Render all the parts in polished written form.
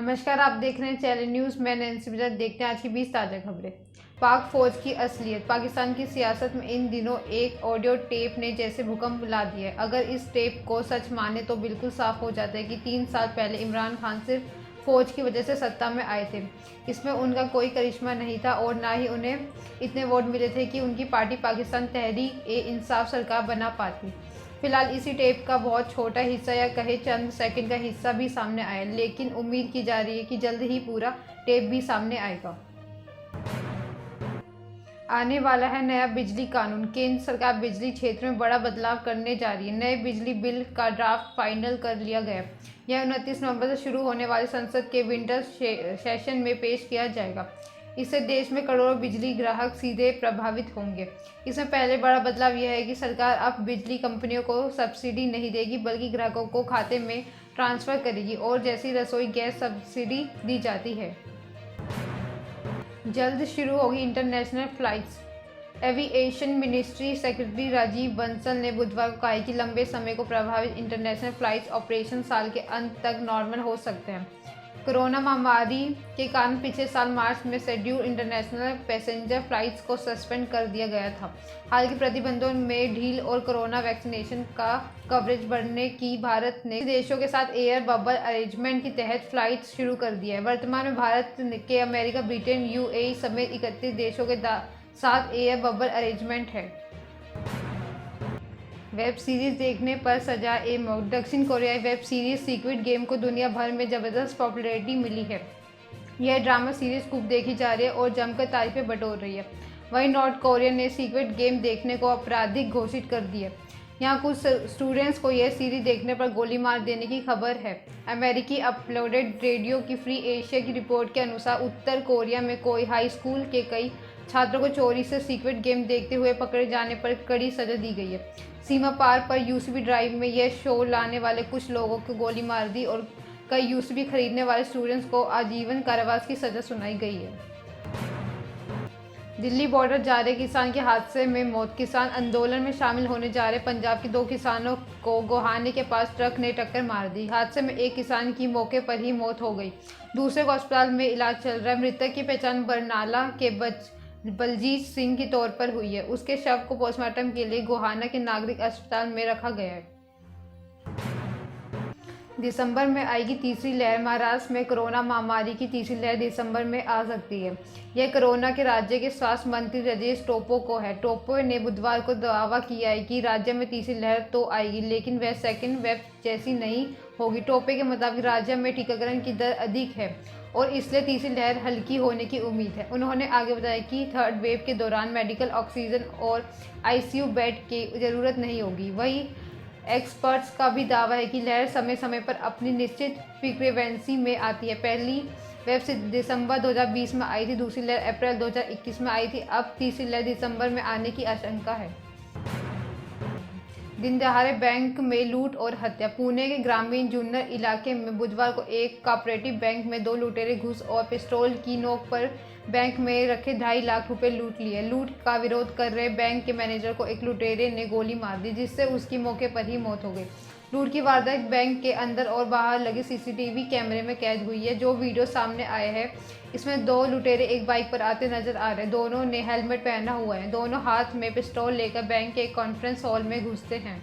नमस्कार, आप देख रहे हैं चैनल न्यूज़। मैं नैन्सी मिर्जा। देखते हैं आज की 20 ताज़ा खबरें। पाक फौज की असलियत। पाकिस्तान की सियासत में इन दिनों एक ऑडियो टेप ने जैसे भूकंप ला दिया है। अगर इस टेप को सच माने तो बिल्कुल साफ हो जाता है कि 3 साल पहले इमरान खान सिर्फ फौज की वजह से सत्ता में आए थे। इसमें उनका कोई करिश्मा नहीं था और ना ही उन्हें इतने वोट मिले थे कि उनकी पार्टी पाकिस्तान तहरीक-ए-इंसाफ सरकार बना पाती। फिलहाल इसी टेप का बहुत छोटा हिस्सा या कहे चंद सेकंड का हिस्सा भी सामने आया, लेकिन उम्मीद की जा रही है कि जल्द ही पूरा टेप भी सामने आएगा। आने वाला है नया बिजली कानून। केंद्र सरकार बिजली क्षेत्र में बड़ा बदलाव करने जा रही है। नए बिजली बिल का ड्राफ्ट फाइनल कर लिया गया। यह 29 नवंबर से शुरू होने वाले संसद के विंटर सेशन में पेश किया जाएगा। इससे देश में करोड़ों बिजली ग्राहक सीधे प्रभावित होंगे। इसमें पहले बड़ा बदलाव यह है कि सरकार अब बिजली कंपनियों को सब्सिडी नहीं देगी, बल्कि ग्राहकों को खाते में ट्रांसफ़र करेगी, और जैसी रसोई गैस सब्सिडी दी जाती है। जल्द शुरू होगी international flights. Aviation ministry secretary Rajiv Bansal ने बुधवार को कहा है कि लंबे समय को प्रभावित इंटरनेशनल फ्लाइट्स ऑपरेशन साल के अंत तक नॉर्मल हो सकते हैं। कोरोना महामारी के कारण पिछले साल मार्च में शेड्यूल इंटरनेशनल पैसेंजर फ्लाइट्स को सस्पेंड कर दिया गया था। हाल के प्रतिबंधों में ढील और कोरोना वैक्सीनेशन का कवरेज बढ़ने की भारत ने देशों के साथ एयर बबल अरेंजमेंट के तहत फ्लाइट्स शुरू कर दिया है। वर्तमान में भारत के अमेरिका, ब्रिटेन, यूएई समेत 31 देशों के साथ एयर बबल अरेंजमेंट है। वेब सीरीज देखने पर सजा ए मौत। दक्षिण कोरियाई वेब सीरीज स्क्विड गेम को दुनिया भर में ज़बरदस्त पॉपुलैरिटी मिली है। यह ड्रामा सीरीज खूब देखी जा रही है और जमकर तारीफें बटोर रही है। वहीं नॉर्थ कोरिया ने स्क्विड गेम देखने को आपराधिक घोषित कर दिया। यहाँ कुछ स्टूडेंट्स को यह सीरीज देखने पर गोली मार देने की खबर है। अमेरिकी अपलोडेड रेडियो की फ्री एशिया की रिपोर्ट के अनुसार उत्तर कोरिया में कोई हाई स्कूल के कई छात्रों को चोरी से स्क्विड गेम देखते हुए पकड़े जाने पर कड़ी सजा दी गई है। सीमा पार पर यूसीबी ड्राइव में यह शो लाने वाले कुछ लोगों को गोली मार दी और कई यूसीबी खरीदने वाले स्टूडेंट्स को आजीवन कारावास की सजा सुनाई गई है। दिल्ली बॉर्डर जा रहे किसान के हादसे में मौत। किसान आंदोलन में शामिल होने जा रहे पंजाब के 2 किसानों को गोहाने के पास ट्रक ने टक्कर मार दी। हादसे में एक किसान की मौके पर ही मौत हो गई, दूसरे को अस्पताल में इलाज चल रहा है। मृतक की पहचान बरनाला के बलजीत सिंह के तौर पर हुई है। उसके शव को पोस्टमार्टम के लिए गोहाना के नागरिक अस्पताल में रखा गया है। दिसंबर में आएगी तीसरी लहर। महाराष्ट्र में कोरोना महामारी की तीसरी लहर दिसंबर में आ सकती है। यह कोरोना के राज्य के स्वास्थ्य मंत्री राजेश टोपे को है। टोपे ने बुधवार को दावा किया है कि राज्य में तीसरी लहर तो आएगी, लेकिन वह सेकेंड वेव जैसी नहीं होगी। टोपे के मुताबिक राज्य में टीकाकरण की दर अधिक है और इसलिए तीसरी लहर हल्की होने की उम्मीद है। उन्होंने आगे बताया कि थर्ड वेव के दौरान मेडिकल ऑक्सीजन और आईसीयू बेड की ज़रूरत नहीं होगी। वहीं एक्सपर्ट्स का भी दावा है कि लहर समय समय पर अपनी निश्चित फ्रीक्वेंसी में आती है। पहली वेव से दिसंबर 2020 में आई थी, दूसरी लहर अप्रैल 2021 में आई थी। अब तीसरी लहर दिसंबर में आने की आशंका है। दिन दहाड़े बैंक में लूट और हत्या। पुणे के ग्रामीण जुन्नर इलाके में बुधवार को एक कोऑपरेटिव बैंक में 2 लुटेरे घुस और पिस्तौल की नोक पर बैंक में रखे 2.5 लाख रुपए लूट लिए। लूट का विरोध कर रहे बैंक के मैनेजर को एक लुटेरे ने गोली मार दी, जिससे उसकी मौके पर ही मौत हो गई। लूट की वारदात बैंक के अंदर और बाहर लगे सीसीटीवी कैमरे में कैद हुई है। जो वीडियो सामने आए हैं इसमें 2 लुटेरे एक बाइक पर आते नजर आ रहे हैं। दोनों ने हेलमेट पहना हुआ है। दोनों हाथ में पिस्तौल लेकर बैंक के कॉन्फ्रेंस हॉल में घुसते हैं।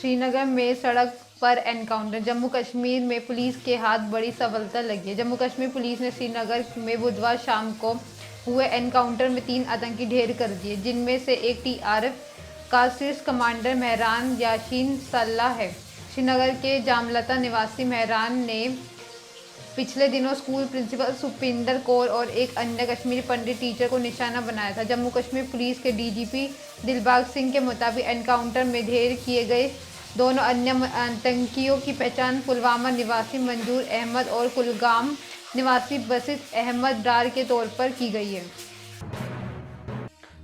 श्रीनगर में सड़क पर एनकाउंटर। जम्मू कश्मीर में पुलिस के हाथ बड़ी सफलता लगी है। जम्मू कश्मीर पुलिस ने श्रीनगर में बुधवार शाम को हुए एनकाउंटर में 3 आतंकी ढेर कर दिए, जिनमें से एक टीआरएफ का शीर्ष कमांडर मेहरान यासीन सल्लाह है। श्रीनगर के जामलता निवासी मेहरान ने पिछले दिनों स्कूल प्रिंसिपल सुपिंदर कौर और एक अन्य कश्मीरी पंडित टीचर को निशाना बनाया था। जम्मू कश्मीर पुलिस के डीजीपी दिलबाग सिंह के मुताबिक एनकाउंटर में ढेर किए गए दोनों अन्य आतंकियों की पहचान पुलवामा निवासी मंजूर अहमद और कुलगाम निवासी बसित अहमद डार के तौर पर की गई है।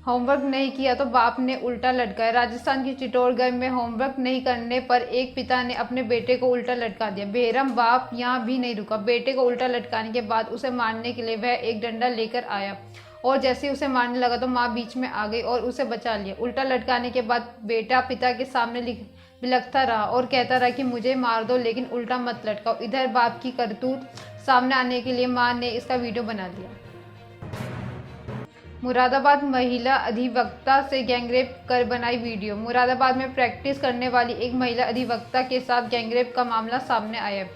होमवर्क नहीं किया तो बाप ने उल्टा लटकाया। राजस्थान के चित्तौड़गढ़ में होमवर्क नहीं करने पर एक पिता ने अपने बेटे को उल्टा लटका दिया। बेरहम बाप यहाँ भी नहीं रुका। बेटे को उल्टा लटकाने के बाद उसे मारने के लिए वह एक डंडा लेकर आया और जैसे ही उसे मारने लगा तो माँ बीच में आ गई और उसे बचा लिया। उल्टा लटकाने के बाद बेटा पिता के सामने बिलखता रहा और कहता रहा कि मुझे मार दो लेकिन उल्टा मत लटकाओ। इधर बाप की करतूत सामने आने के लिए मां ने इसका वीडियो बना दिया। मुरादाबाद महिला अधिवक्ता से गैंगरेप कर बनाई वीडियो। मुरादाबाद में प्रैक्टिस करने वाली एक महिला अधिवक्ता के साथ गैंगरेप का मामला सामने आया है।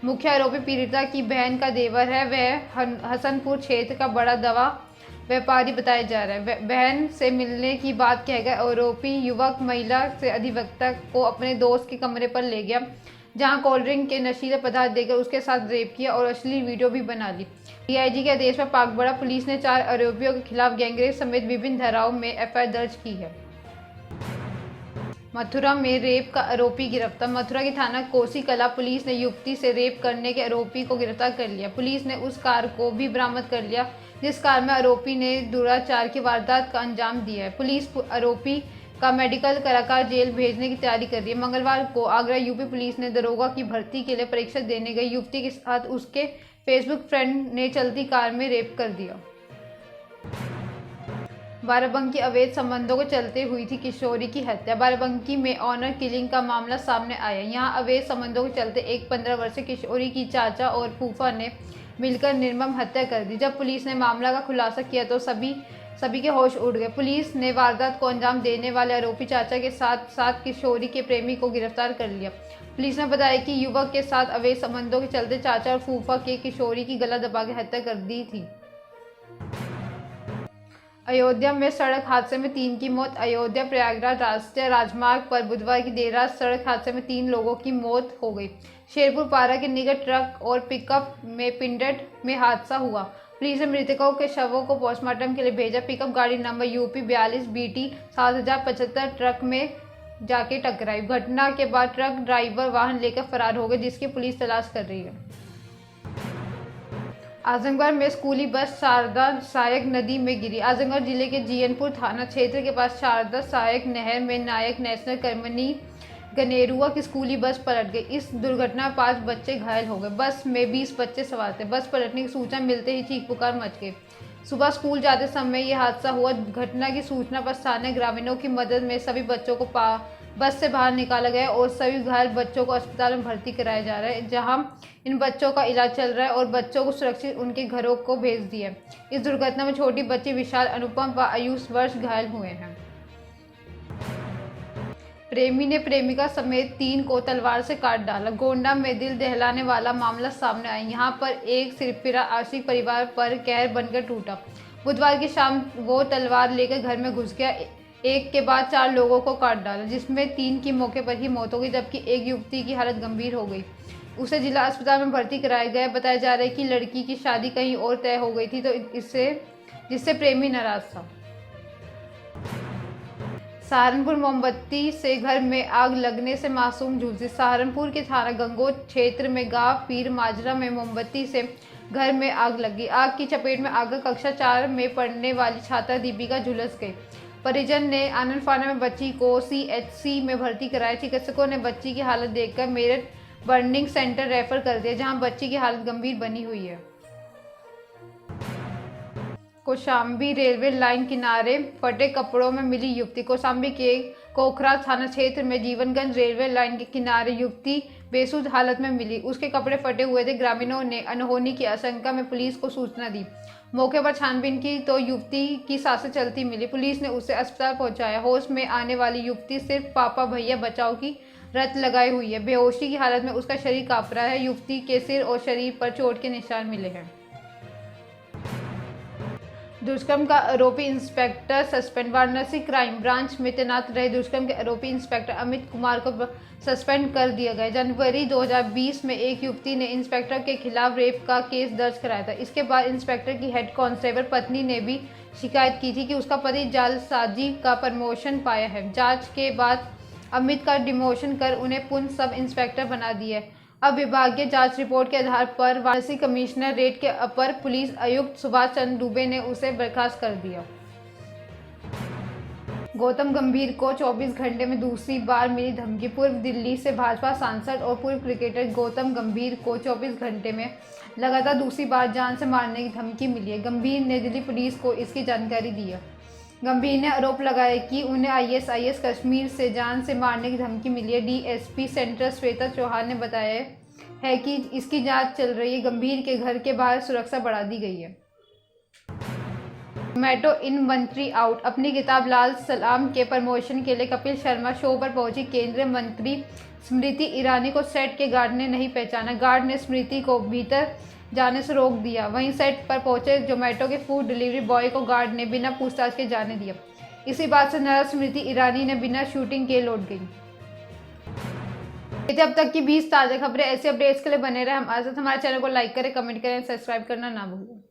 मुख्य आरोपी पीड़िता की बहन का देवर है। वह हसनपुर क्षेत्र का बड़ा दवा व्यापारी बताया जा रहा है। बहन से मिलने की बात कहकर आरोपी युवक महिला से अधिवक्ता को अपने दोस्त के कमरे पर ले गया, जहां कोल्ड ड्रिंक के नशीले पदार्थ देकर उसके साथ रेप किया और अश्लील वीडियो भी बना ली। डीआईजी के आदेश पर पागबड़ा पुलिस ने 4 आरोपियों के खिलाफ गैंगरेप समेत विभिन्न धाराओं में एफआईआर दर्ज की है। मथुरा में रेप का आरोपी गिरफ्तार। मथुरा की थाना कोसी कला पुलिस ने युवती से रेप करने के आरोपी को गिरफ्तार कर लिया। पुलिस ने उस कार को भी बरामद कर लिया जिस कार में आरोपी ने दुराचार की वारदात का अंजाम दिया है। पुलिस आरोपी का मेडिकल कराकर जेल भेजने की तैयारी कर रही है। मंगलवार को आगरा यूपी पुलिस ने दरोगा की भर्ती के लिए परीक्षा देने गई युवती के साथ उसके फेसबुक फ्रेंड ने चलती कार में रेप कर दिया। बाराबंकी अवैध संबंधों के चलते हुई थी किशोरी की हत्या। बाराबंकी में ऑनर किलिंग का मामला सामने आया। यहां अवैध संबंधों के चलते एक 15 वर्षीय किशोरी की चाचा और फूफा ने मिलकर निर्मम हत्या कर दी। जब पुलिस ने मामला का खुलासा किया तो सभी के होश उड़ गए। पुलिस ने वारदात को अंजाम देने वाले आरोपी चाचा के साथ साथ किशोरी के प्रेमी को गिरफ्तार कर लिया। पुलिस ने बताया कि युवक के साथ अवैध संबंधों के चलते चाचा और फूफा के किशोरी की गला दबा के हत्या कर दी थी। अयोध्या में सड़क हादसे में 3 की मौत। अयोध्या प्रयागराज राष्ट्रीय राजमार्ग पर बुधवार की देर रात सड़क हादसे में 3 लोगों की मौत हो गई। शेरपुर पारा के निकट ट्रक और पिकअप में पिंडट में हादसा हुआ। पुलिस ने मृतकों के शवों को पोस्टमार्टम के लिए भेजा। पिकअप गाड़ी नंबर यूपी 42 BT 7075 ट्रक में जाके टकराई। घटना के बाद ट्रक ड्राइवर वाहन लेकर फरार हो गए, जिसकी पुलिस तलाश कर रही है। आजमगढ़ में स्कूली बस शारदा सहायक नदी में गिरी। आजमगढ़ जिले के जीयनपुर थाना क्षेत्र के पास शारदा सहायक नहर में नायक नेशनल कर्मनी गनेरुआ की स्कूली बस पलट गई। इस दुर्घटना में 5 बच्चे घायल हो गए। बस में 20 बच्चे सवार थे। बस पलटने की सूचना मिलते ही चीख पुकार मच गई। सुबह स्कूल जाते समय यह हादसा हुआ। घटना की सूचना पर स्थानीय ग्रामीणों की मदद में सभी बच्चों को बस से बाहर निकाला गया और सभी घायल बच्चों को अस्पताल में भर्ती कराया जा रहा है, जहां इन बच्चों का इलाज चल रहा है और बच्चों को सुरक्षित उनके घरों को भेज दिया। इस दुर्घटना में छोटी बच्ची विशाल, अनुपम व आयुष वर्ष घायल हुए हैं। प्रेमी ने प्रेमिका समेत 3 को तलवार से काट डाला। गोंडा में दिल दहलाने वाला मामला सामने आया। यहां पर एक सिरफिरा आशिक परिवार पर कहर बनकर टूटा। बुधवार की शाम वो तलवार लेकर घर में घुस गया। एक के बाद 4 लोगों को काट डाला, जिसमें 3 की मौके पर ही मौत हो गई, जबकि एक युवती की हालत गंभीर हो गई। उसे जिला अस्पताल में भर्ती कराया गया। बताया जा रहा है कि लड़की की शादी कहीं और तय हो गई थी, तो जिससे प्रेमी नाराज था। सहारनपुर मोमबत्ती से घर में आग लगने से मासूम झुलसी। सहारनपुर के थाना गंगोट क्षेत्र में गांव पीर माजरा में मोमबत्ती से घर में आग लगी। आग की चपेट में आकर कक्षा 4 में पढ़ने वाली छात्रा दीपिका झुलस गई। परिजन ने आनंद फाना में बच्ची को CHC में भर्ती कराया। चिकित्सकों ने बच्ची की हालत देखकर मेरठ बर्निंग सेंटर रेफर कर दिया, जहां बच्ची की हालत गंभीर बनी हुई है। कौशाम्बी रेलवे लाइन किनारे फटे कपड़ों में मिली युवती। कौशाम्बी के कोखरा थाना क्षेत्र में जीवनगंज रेलवे लाइन के किनारे युवती बेसुध हालत में मिली। उसके कपड़े फटे हुए थे। ग्रामीणों ने अनहोनी की आशंका में पुलिस को सूचना दी। मौके पर छानबीन की तो युवती की सांसें चलती मिली। पुलिस ने उसे अस्पताल पहुंचाया। होश में आने वाली युवती सिर्फ पापा भैया बचाओ की रट लगाई हुई है। बेहोशी की हालत में उसका शरीर कांप रहा है। युवती के सिर और शरीर पर चोट के निशान मिले हैं। दुष्कर्म का आरोपी inspector suspend. Varanasi crime branch में तैनात रहे दुष्कर्म के आरोपी इंस्पेक्टर अमित कुमार को सस्पेंड कर दिया गया। जनवरी 2020 में एक युवती ने इंस्पेक्टर के खिलाफ रेप का केस दर्ज कराया था। इसके बाद इंस्पेक्टर की हेड कांस्टेबल पत्नी ने भी शिकायत की थी कि उसका पति जालसाजी का प्रमोशन पाया है। जांच के बाद अमित का डिमोशन कर उन्हें पुनः सब इंस्पेक्टर बना दिया है। अब विभागीय जांच रिपोर्ट के आधार पर वाराणसी कमिश्नरेट के अपर पुलिस आयुक्त सुभाष चंद्र दुबे ने उसे बर्खास्त कर दिया। गौतम गंभीर को 24 घंटे में दूसरी बार मिली धमकी। पूर्व दिल्ली से भाजपा सांसद और पूर्व क्रिकेटर गौतम गंभीर को 24 घंटे में लगातार दूसरी बार जान से मारने की धमकी मिली है। गंभीर ने दिल्ली पुलिस को इसकी जानकारी दी है। गंभीर ने आरोप लगाया कि उन्हें आईएसआईएस कश्मीर से जान से मारने की धमकी मिली है। डीएसपी सेंट्रल श्वेता चौहान ने बताया है कि इसकी जांच चल रही है। गंभीर के घर के बाहर सुरक्षा बढ़ा दी गई है। Zomato inventory out. अपनी किताब लाल सलाम के प्रमोशन के लिए कपिल शर्मा शो पर पहुंची केंद्रीय मंत्री स्मृति ईरानी को सेट के गार्ड ने नहीं पहचाना। गार्ड ने स्मृति को भीतर जाने से रोक दिया। वहीं सेट पर पहुंचे जोमेटो के फूड डिलीवरी बॉय को गार्ड ने बिना पूछताछ के जाने दिया। इसी बात से नाराज स्मृति ईरानी ने बिना शूटिंग के लौट गई। ये थे अब तक की 20 ताज़ा खबरें। ऐसे अपडेट्स के लिए बने रहे हमारे साथ। हमारे चैनल को लाइक करें, कमेंट करें, सब्सक्राइब करना ना भूलें।